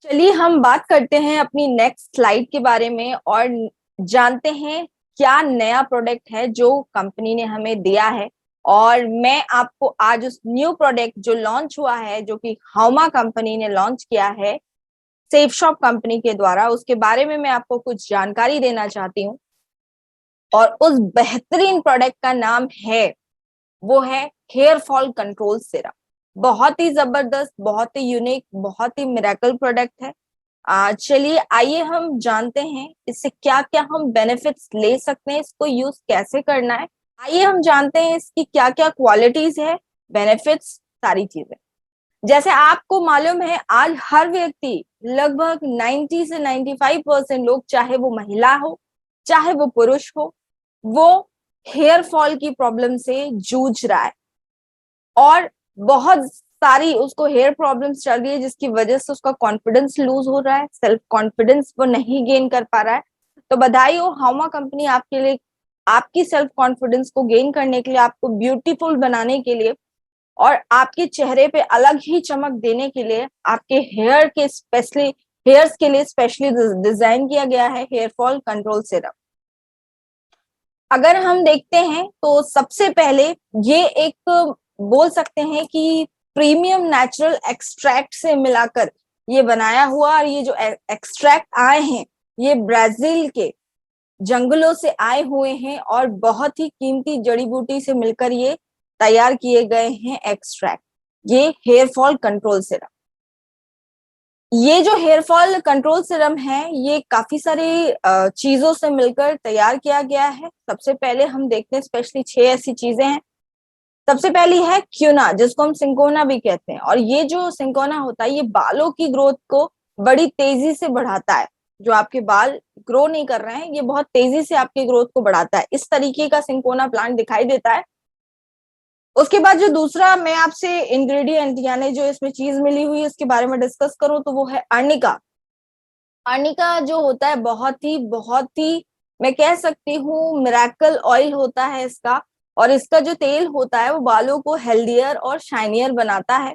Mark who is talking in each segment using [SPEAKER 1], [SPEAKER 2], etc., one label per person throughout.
[SPEAKER 1] चलिए हम बात करते हैं अपनी नेक्स्ट स्लाइड के बारे में और जानते हैं क्या नया प्रोडक्ट है जो कंपनी ने हमें दिया है। और मैं आपको आज उस न्यू प्रोडक्ट जो लॉन्च हुआ है, जो कि हाउमा कंपनी ने लॉन्च किया है सेफ शॉप कंपनी के द्वारा, उसके बारे में मैं आपको कुछ जानकारी देना चाहती हूँ। और उस बेहतरीन प्रोडक्ट का नाम है, वो है हेयर फॉल कंट्रोल सिरप। बहुत ही जबरदस्त, बहुत ही यूनिक, बहुत ही मिरेकल प्रोडक्ट है। चलिए आइए हम जानते हैं इससे क्या क्या हम बेनिफिट्स ले सकते हैं, इसको यूज कैसे करना है। आइए हम जानते हैं इसकी क्या क्या क्वालिटीज है, बेनिफिट्स, सारी चीजें। जैसे आपको मालूम है आज हर व्यक्ति, लगभग 90 से 95% लोग, चाहे वो महिला हो चाहे वो पुरुष हो, वो हेयर फॉल की प्रॉब्लम से जूझ रहा है। और बहुत सारी उसको हेयर प्रॉब्लम्स चल रही है, जिसकी वजह से उसका कॉन्फिडेंस लूज हो रहा है, सेल्फ कॉन्फिडेंस वो नहीं गेन कर पा रहा है। तो बधाई हो, हाउमा कंपनी आपके लिए, आपकी सेल्फ कॉन्फिडेंस को गेन करने के लिए, आपको ब्यूटीफुल बनाने के लिए और आपके चेहरे पे अलग ही चमक देने के लिए, आपके हेयर के स्पेशली हेयर्स के लिए स्पेशली डिजाइन किया गया है हेयर फॉल कंट्रोल सिरप। अगर हम देखते हैं तो सबसे पहले ये एक, बोल सकते हैं कि प्रीमियम नेचुरल एक्सट्रैक्ट से मिलाकर ये बनाया हुआ, और ये जो एक्सट्रैक्ट आए हैं ये ब्राजील के जंगलों से आए हुए हैं और बहुत ही कीमती जड़ी बूटी से मिलकर ये तैयार किए गए हैं एक्सट्रैक्ट, ये हेयर फॉल कंट्रोल सिरप। ये जो हेयर फॉल कंट्रोल सिरम है ये काफी सारी चीजों से मिलकर तैयार किया गया है। सबसे पहले हम देखते हैं, स्पेशली 6 ऐसी चीजें हैं। सबसे पहली है क्यूना, जिसको हम सिंकोना भी कहते हैं। और ये जो सिंकोना होता है ये बालों की ग्रोथ को बड़ी तेजी से बढ़ाता है। जो आपके बाल ग्रो नहीं कर रहे हैं, ये बहुत तेजी से आपकी ग्रोथ को बढ़ाता है। इस तरीके का सिंकोना प्लांट दिखाई देता है। उसके बाद जो दूसरा मैं आपसे इंग्रेडिएंट यानी जो इसमें चीज मिली हुई है इसके बारे में डिस्कस करूं तो वो है अर्निका। अर्निका जो होता है बहुत ही मैं कह सकती हूँ मिराकल ऑयल होता है इसका। और इसका जो तेल होता है वो बालों को हेल्दियर और शाइनियर बनाता है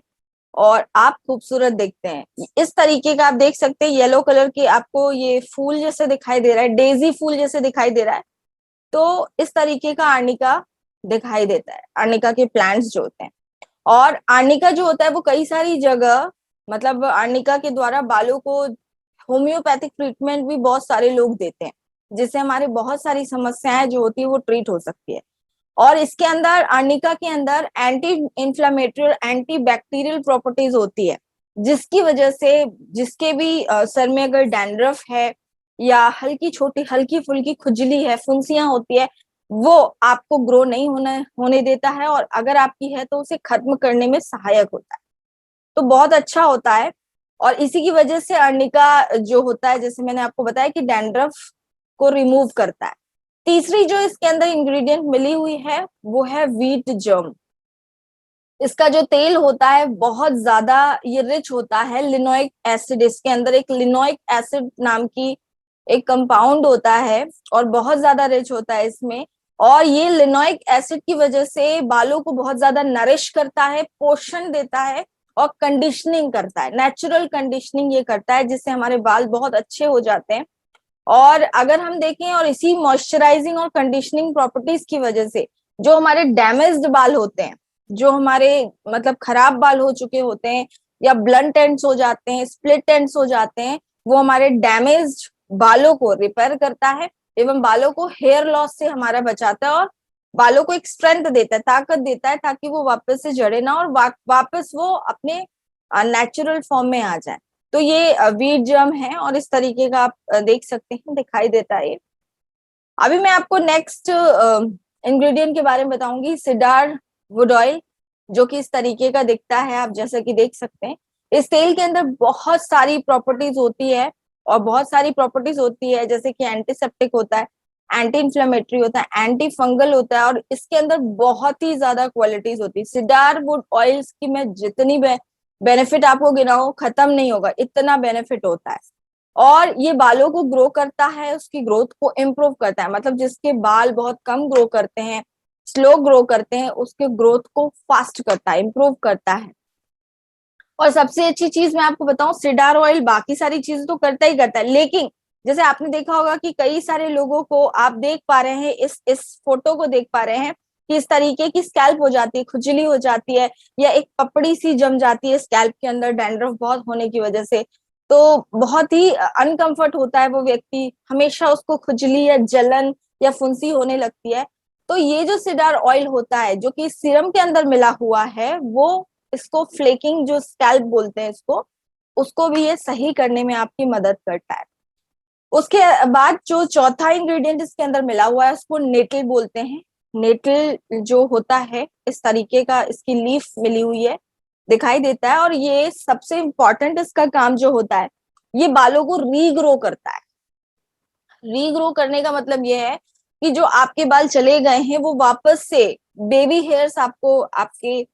[SPEAKER 1] और आप खूबसूरत दिखते हैं। इस तरीके का आप देख सकते हैं, येलो कलर की आपको ये फूल जैसे दिखाई दे रहा है, डेजी फूल जैसे दिखाई दे रहा है। तो इस तरीके का आर्निका दिखाई देता है, आर्निका के प्लांट्स जो होते हैं। और आर्निका जो होता है वो कई सारी जगह, मतलब आर्निका के द्वारा बालों को होम्योपैथिक ट्रीटमेंट भी बहुत सारे लोग देते हैं, जिससे हमारे बहुत सारी समस्याएं जो होती है वो ट्रीट हो सकती है। और इसके अंदर, आर्निका के अंदर एंटी इंफ्लेमेटरी और एंटी बैक्टीरियल प्रॉपर्टीज होती है, जिसकी वजह से जिसके भी सर में अगर डैंड्रफ है या हल्की छोटी हल्की फुल्की खुजली है, फुंसियां होती है, वो आपको ग्रो नहीं होने देता है। और अगर आपकी है तो उसे खत्म करने में सहायक होता है। तो बहुत अच्छा होता है। और इसी की वजह से अर्निका जो होता है, जैसे मैंने आपको बताया कि डैंड्रफ को रिमूव करता है। तीसरी जो इसके अंदर इंग्रेडिएंट मिली हुई है वो है व्हीट जर्म। इसका जो तेल होता है बहुत ज्यादा ये रिच होता है लिनोइक एसिड। इसके अंदर एक लिनोइक एसिड नाम की एक कंपाउंड होता है और बहुत ज्यादा रिच होता है इसमें। और ये लिनोइक एसिड की वजह से बालों को बहुत ज्यादा नरिश करता है, पोषण देता है और कंडीशनिंग करता है, नेचुरल कंडीशनिंग ये करता है, जिससे हमारे बाल बहुत अच्छे हो जाते हैं। और अगर हम देखें, और इसी मॉइस्चराइजिंग और कंडीशनिंग प्रॉपर्टीज की वजह से जो हमारे डैमेज्ड बाल होते हैं, जो हमारे मतलब खराब बाल हो चुके होते हैं या ब्लंट एंड्स हो जाते हैं, स्प्लिट एंड्स हो जाते हैं, वो हमारे डैमेज्ड बालों को रिपेयर करता है एवं बालों को हेयर लॉस से हमारा बचाता है और बालों को एक स्ट्रेंथ देता है, ताकत देता है, ताकि वो वापस से झड़े ना और वापस वो अपने नेचुरल फॉर्म में आ जाए। तो ये वीट जर्म है और इस तरीके का आप देख सकते हैं, दिखाई देता है। अभी मैं आपको नेक्स्ट इंग्रेडिएंट के बारे में बताऊंगी, सिडार वुड ऑयल, जो कि इस तरीके का दिखता है, आप जैसा कि देख सकते हैं। इस तेल के अंदर बहुत सारी प्रॉपर्टीज होती है और बहुत सारी प्रॉपर्टीज होती है, जैसे कि एंटीसेप्टिक होता है, एंटी इंफ्लेमेटरी होता है, एंटी फंगल होता है, और इसके अंदर बहुत ही ज्यादा क्वालिटीज होती है। सिडार वुड ऑयल्स की मैं जितनी बेनिफिट आपको गिनाऊं खत्म नहीं होगा, इतना बेनिफिट होता है। और ये बालों को ग्रो करता है, उसकी ग्रोथ को इम्प्रूव करता है, मतलब जिसके बाल बहुत कम ग्रो करते हैं, स्लो ग्रो करते हैं, उसके ग्रोथ को फास्ट करता है, इम्प्रूव करता है। और सबसे अच्छी चीज मैं आपको बताऊं, सीडार ऑयल बाकी सारी चीजें तो करता ही करता है, लेकिन जैसे आपने देखा होगा कि कई सारे लोगों को आप देख पा रहे हैं, इस फोटो को देख पा रहे हैं कि इस तरीके की स्कैल्प हो जाती है, खुजली हो जाती है, या एक पपड़ी सी जम जाती है स्कैल्प के अंदर डैंड्रफ बहुत होने की वजह से। तो बहुत ही अनकंफर्ट होता है वो व्यक्ति, हमेशा उसको खुजली या जलन या फुंसी होने लगती है। तो ये जो सीडार ऑयल होता है जो कि सीरम के अंदर मिला हुआ है, वो इसको फ्लेकिंग जो स्कैल्प बोलते हैं इसको, उसको भी ये सही करने में आपकी मदद करता है। उसके बाद जो चौथा इंग्रेडिएंट इसके अंदर मिला हुआ है उसको नेटल बोलते हैं। नेटल जो होता है इस तरीके का, इसकी लीफ मिली हुई है, दिखाई देता है, और ये सबसे इंपॉर्टेंट इसका काम जो होता है, ये बालों को रीग्रो करता है। रीग्रो करने का मतलब ये है कि जो आपके बाल चले गए हैं वो वापस से बेबी हेयर्स आपको आपके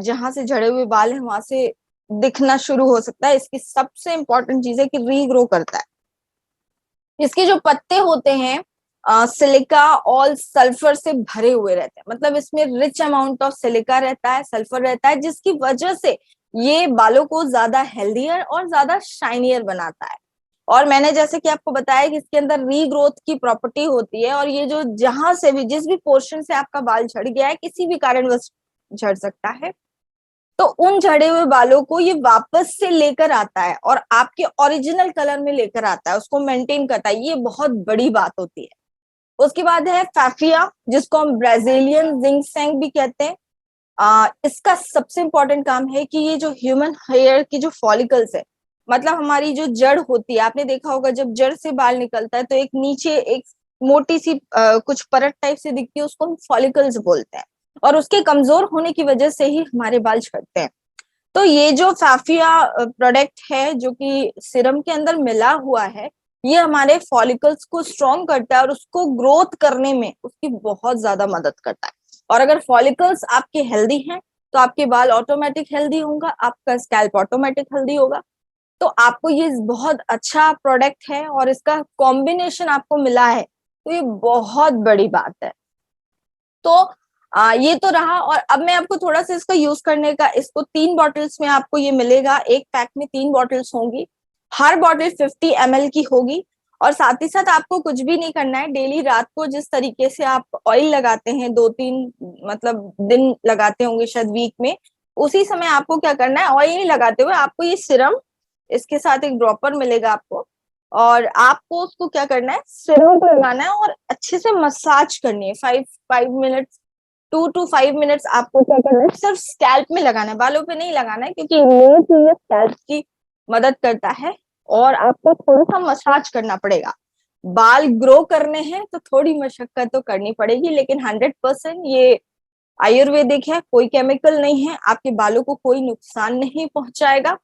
[SPEAKER 1] जहां से झड़े हुए बाल हैं वहां से दिखना शुरू हो सकता है। इसकी सबसे इंपॉर्टेंट चीज है कि रीग्रो करता है। इसके जो पत्ते होते हैं सिलिका और सल्फर से भरे हुए रहते हैं, मतलब इसमें रिच अमाउंट ऑफ सिलिका रहता है, सल्फर रहता है, जिसकी वजह से ये बालों को ज्यादा हेल्दियर और ज्यादा शाइनियर बनाता है। और मैंने जैसे कि आपको बताया कि इसके अंदर रीग्रोथ की प्रॉपर्टी होती है, और ये जो जहां से भी जिस भी पोर्शन से आपका बाल झड़ गया है, किसी भी कारणवश झड़ सकता है, तो उन झड़े हुए बालों को ये वापस से लेकर आता है और आपके ओरिजिनल कलर में लेकर आता है, उसको मेंटेन करता है। ये बहुत बड़ी बात होती है। उसके बाद है फैफिया, जिसको हम ब्राजीलियन जिंगसैंग भी कहते हैं। इसका सबसे इंपॉर्टेंट काम है कि ये जो ह्यूमन हेयर की जो फॉलिकल्स है, मतलब हमारी जो जड़ होती है, आपने देखा होगा जब जड़ से बाल निकलता है तो एक नीचे एक मोटी सी कुछ परत टाइप से दिखती है, उसको हम फॉलिकल्स बोलते हैं, और उसके कमजोर होने की वजह से ही हमारे बाल झड़ते हैं। तो ये जो फैफिया प्रोडक्ट है जो कि सिरम के अंदर मिला हुआ है, ये हमारे फॉलिकल्स को स्ट्रॉन्ग करता है और उसको ग्रोथ करने में उसकी बहुत ज्यादा मदद करता है। और अगर फॉलिकल्स आपके हेल्दी हैं तो आपके बाल ऑटोमेटिक हेल्दी होगा, आपका स्कैल्प ऑटोमेटिक हेल्दी होगा। तो आपको ये बहुत अच्छा प्रोडक्ट है और इसका कॉम्बिनेशन आपको मिला है, तो ये बहुत बड़ी बात है। तो ये तो रहा। और अब मैं आपको थोड़ा सा इसका यूज करने का, इसको 3 बॉटल्स में आपको ये मिलेगा, एक पैक में 3 बॉटल्स होंगी, हर बॉटल 50 ml की होगी। और साथ ही साथ आपको कुछ भी नहीं करना है, डेली रात को जिस तरीके से आप ऑयल लगाते हैं, 2-3 मतलब दिन लगाते होंगे शायद वीक में, उसी समय आपको क्या करना है, ऑयल नहीं लगाते हुए आपको ये सिरम, इसके साथ एक ड्रॉपर मिलेगा आपको, और आपको उसको क्या करना है, सिरम को लगाना है और अच्छे से मसाज करनी है। 5 मिनट्स, 2 to 5 मिनट्स आपको क्या करना है, सिर्फ स्कैल्प में लगाना है, बालों पे नहीं लगाना है, क्योंकि ये चीज स्कैल्प की मदद करता है। और आपको थोड़ा सा मसाज करना पड़ेगा। बाल ग्रो करने हैं तो थोड़ी मशक्कत तो करनी पड़ेगी, लेकिन 100% ये आयुर्वेदिक है, कोई केमिकल नहीं है, आपके बालों को कोई नुकसान नहीं पहुंचाएगा,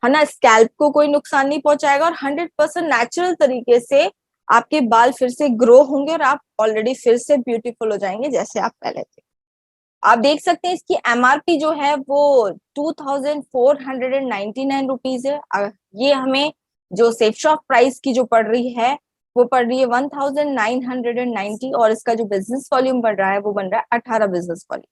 [SPEAKER 1] है ना, स्कैल्प को कोई नुकसान नहीं पहुंचाएगा, और 100% नेचुरल तरीके से आपके बाल फिर से ग्रो होंगे और आप ऑलरेडी फिर से ब्यूटीफुल हो जाएंगे जैसे आप पहले थे। आप देख सकते हैं इसकी एमआरपी जो है वो 2499 रुपीज है। ये हमें जो सेफ शॉप प्राइस की जो पड़ रही है वो पड़ रही है 1990, और इसका जो बिजनेस वॉल्यूम बढ़ रहा है वो बन रहा है 18 बिजनेस वॉल्यूम।